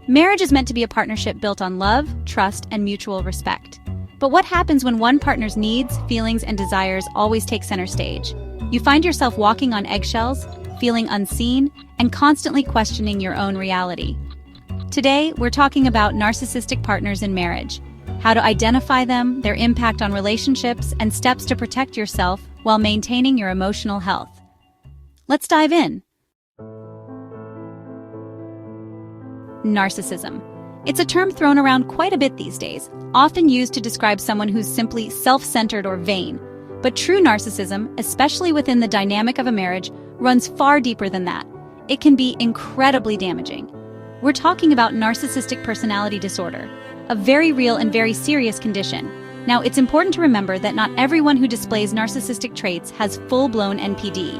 Marriage is meant to be a partnership built on love, trust, and mutual respect. But what happens when one partner's needs, feelings, and desires always take center stage? You find yourself walking on eggshells, feeling unseen, and constantly questioning your own reality. Today, we're talking about narcissistic partners in marriage, how to identify them, their impact on relationships, and steps to protect yourself while maintaining your emotional health. Let's dive in. Narcissism. It's a term thrown around quite a bit these days, often used to describe someone who's simply self-centered or vain. But true narcissism, especially within the dynamic of a marriage, runs far deeper than that. It can be incredibly damaging. We're talking about Narcissistic Personality Disorder, a very real and very serious condition. Now, it's important to remember that not everyone who displays narcissistic traits has full-blown NPD.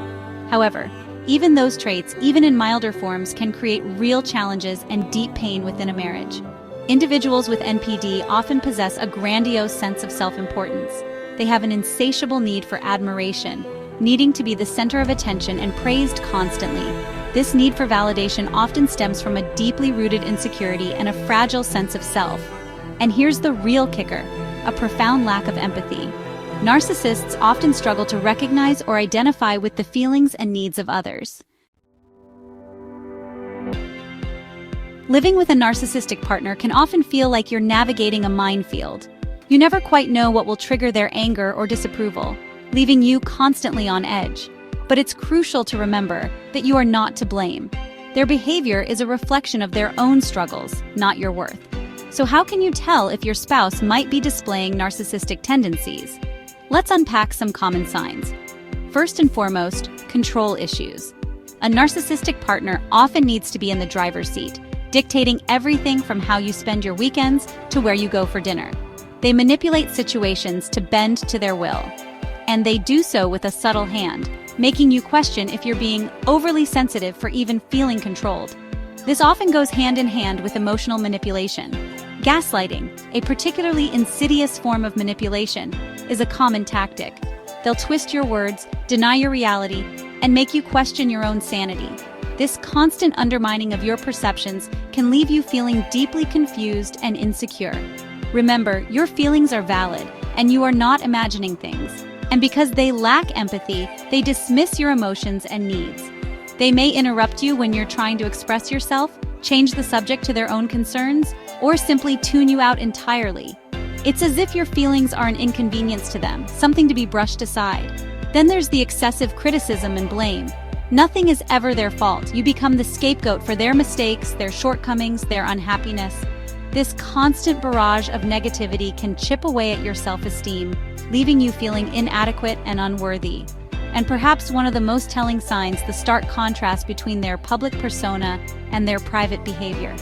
However, even those traits, even in milder forms, can create real challenges and deep pain within a marriage. Individuals with NPD often possess a grandiose sense of self-importance. They have an insatiable need for admiration, needing to be the center of attention and praised constantly. This need for validation often stems from a deeply rooted insecurity and a fragile sense of self. And here's the real kicker: a profound lack of empathy. Narcissists often struggle to recognize or identify with the feelings and needs of others. Living with a narcissistic partner can often feel like you're navigating a minefield. You never quite know what will trigger their anger or disapproval, leaving you constantly on edge. But it's crucial to remember that you are not to blame. Their behavior is a reflection of their own struggles, not your worth. So how can you tell if your spouse might be displaying narcissistic tendencies? Let's unpack some common signs. First and foremost, control issues. A narcissistic partner often needs to be in the driver's seat, dictating everything from how you spend your weekends to where you go for dinner. They manipulate situations to bend to their will. And they do so with a subtle hand, making you question if you're being overly sensitive for even feeling controlled. This often goes hand in hand with emotional manipulation. Gaslighting, a particularly insidious form of manipulation, is a common tactic. They'll twist your words, deny your reality, and make you question your own sanity. This constant undermining of your perceptions can leave you feeling deeply confused and insecure. Remember, your feelings are valid, and you are not imagining things. And because they lack empathy, they dismiss your emotions and needs. They may interrupt you when you're trying to express yourself, change the subject to their own concerns, or simply tune you out entirely. It's as if your feelings are an inconvenience to them, something to be brushed aside. Then there's the excessive criticism and blame. Nothing is ever their fault. You become the scapegoat for their mistakes, their shortcomings, their unhappiness. This constant barrage of negativity can chip away at your self-esteem, leaving you feeling inadequate and unworthy. And perhaps one of the most telling signs, the stark contrast between their public persona and their private behavior.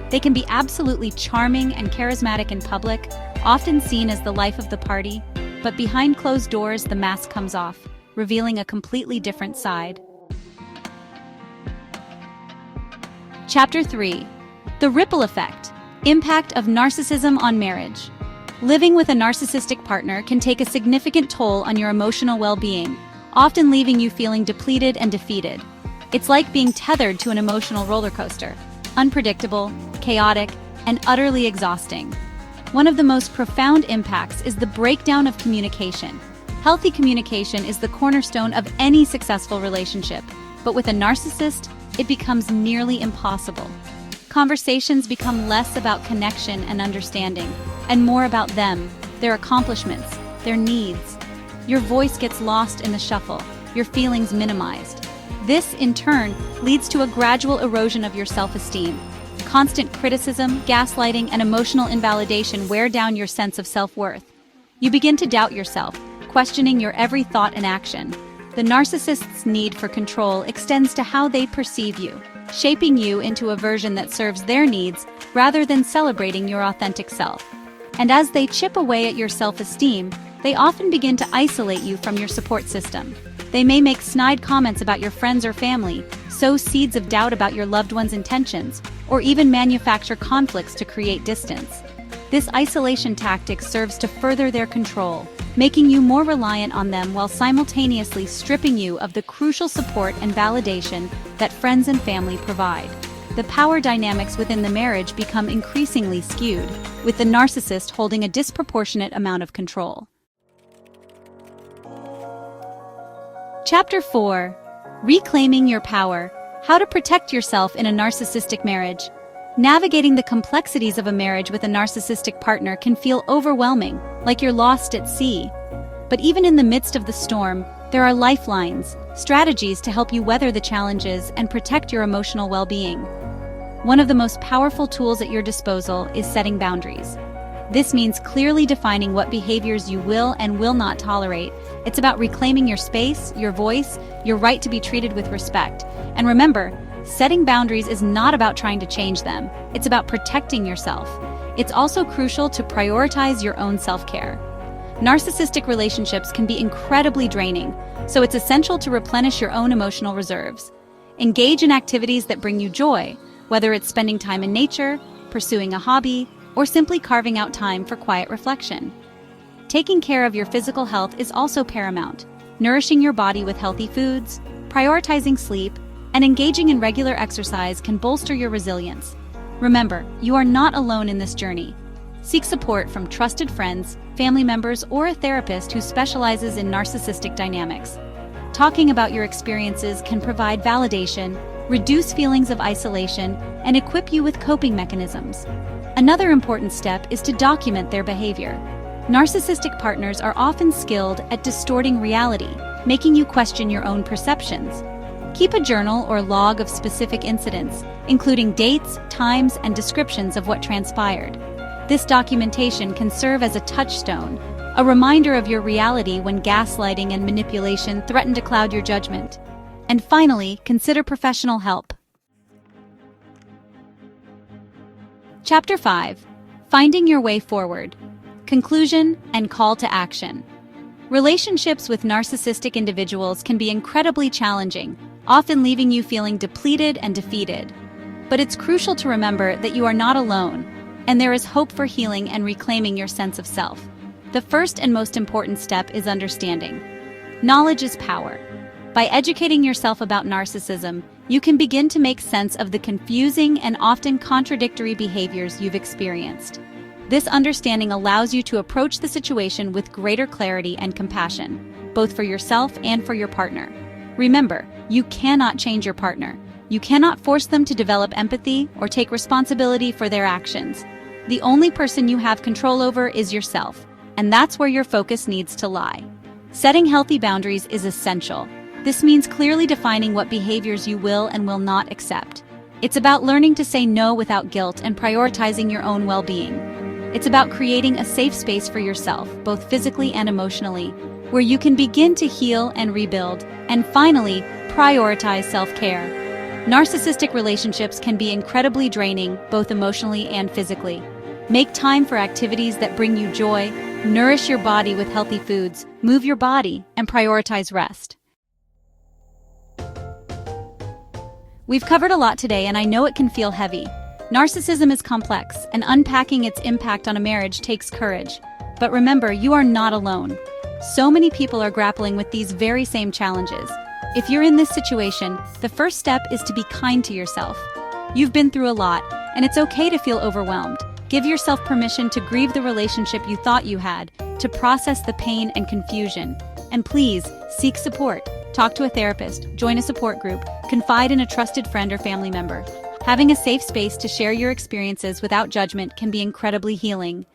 They can be absolutely charming and charismatic in public, often seen as the life of the party, but behind closed doors the mask comes off, revealing a completely different side. Chapter 3. The Ripple Effect. Impact of Narcissism on Marriage. Living with a narcissistic partner can take a significant toll on your emotional well-being, often leaving you feeling depleted and defeated. It's like being tethered to an emotional roller coaster, unpredictable, chaotic, and utterly exhausting. One of the most profound impacts is the breakdown of communication. Healthy communication is the cornerstone of any successful relationship, but with a narcissist, it becomes nearly impossible. Conversations become less about connection and understanding, and more about them, their accomplishments, their needs. Your voice gets lost in the shuffle, your feelings minimized. This, in turn, leads to a gradual erosion of your self-esteem. Constant criticism, gaslighting, and emotional invalidation wear down your sense of self-worth. You begin to doubt yourself, questioning your every thought and action. The narcissist's need for control extends to how they perceive you, shaping you into a version that serves their needs rather than celebrating your authentic self. And as they chip away at your self-esteem, they often begin to isolate you from your support system. They may make snide comments about your friends or family, sow seeds of doubt about your loved one's intentions, or even manufacture conflicts to create distance. This isolation tactic serves to further their control, making you more reliant on them while simultaneously stripping you of the crucial support and validation that friends and family provide. the power dynamics within the marriage become increasingly skewed, with the narcissist holding a disproportionate amount of control. Chapter 4. Reclaiming Your Power: How to Protect Yourself in a Narcissistic Marriage. Navigating the complexities of a marriage with a narcissistic partner can feel overwhelming, like you're lost at sea. But even in the midst of the storm, there are lifelines, strategies to help you weather the challenges and protect your emotional well-being. One of the most powerful tools at your disposal is setting boundaries. This means clearly defining what behaviors you will and will not tolerate. It's about reclaiming your space, your voice, your right to be treated with respect. And remember, setting boundaries is not about trying to change them. It's about protecting yourself. It's also crucial to prioritize your own self-care. Narcissistic relationships can be incredibly draining, so it's essential to replenish your own emotional reserves. Engage in activities that bring you joy, whether it's spending time in nature, pursuing a hobby, or simply carving out time for quiet reflection. Taking care of your physical health is also paramount. Nourishing your body with healthy foods, prioritizing sleep, and engaging in regular exercise can bolster your resilience. Remember, you are not alone in this journey. Seek support from trusted friends, family members, or a therapist who specializes in narcissistic dynamics. Talking about your experiences can provide validation, reduce feelings of isolation, and equip you with coping mechanisms. Another important step is to document their behavior. Narcissistic partners are often skilled at distorting reality, making you question your own perceptions. Keep a journal or log of specific incidents, including dates, times, and descriptions of what transpired. This documentation can serve as a touchstone, a reminder of your reality when gaslighting and manipulation threaten to cloud your judgment. And finally, consider professional help. Chapter 5. Finding Your Way Forward. Conclusion and Call to Action. Relationships with narcissistic individuals can be incredibly challenging, often leaving you feeling depleted and defeated. But it's crucial to remember that you are not alone, and there is hope for healing and reclaiming your sense of self. The first and most important step is understanding. Knowledge is power. By educating yourself about narcissism, you can begin to make sense of the confusing and often contradictory behaviors you've experienced. This understanding allows you to approach the situation with greater clarity and compassion, both for yourself and for your partner. Remember, you cannot change your partner. You cannot force them to develop empathy or take responsibility for their actions. The only person you have control over is yourself, and that's where your focus needs to lie. Setting healthy boundaries is essential. This means clearly defining what behaviors you will and will not accept. It's about learning to say no without guilt and prioritizing your own well-being. It's about creating a safe space for yourself, both physically and emotionally, where you can begin to heal and rebuild. And finally, prioritize self-care. Narcissistic relationships can be incredibly draining, both emotionally and physically. Make time for activities that bring you joy, nourish your body with healthy foods, move your body, and prioritize rest. We've covered a lot today, and I know it can feel heavy. Narcissism is complex, and unpacking its impact on a marriage takes courage. But remember, you are not alone. So many people are grappling with these very same challenges. If you're in this situation, the first step is to be kind to yourself. You've been through a lot, and it's okay to feel overwhelmed. Give yourself permission to grieve the relationship you thought you had, to process the pain and confusion. And please, seek support. Talk to a therapist, join a support group, confide in a trusted friend or family member. Having a safe space to share your experiences without judgment can be incredibly healing.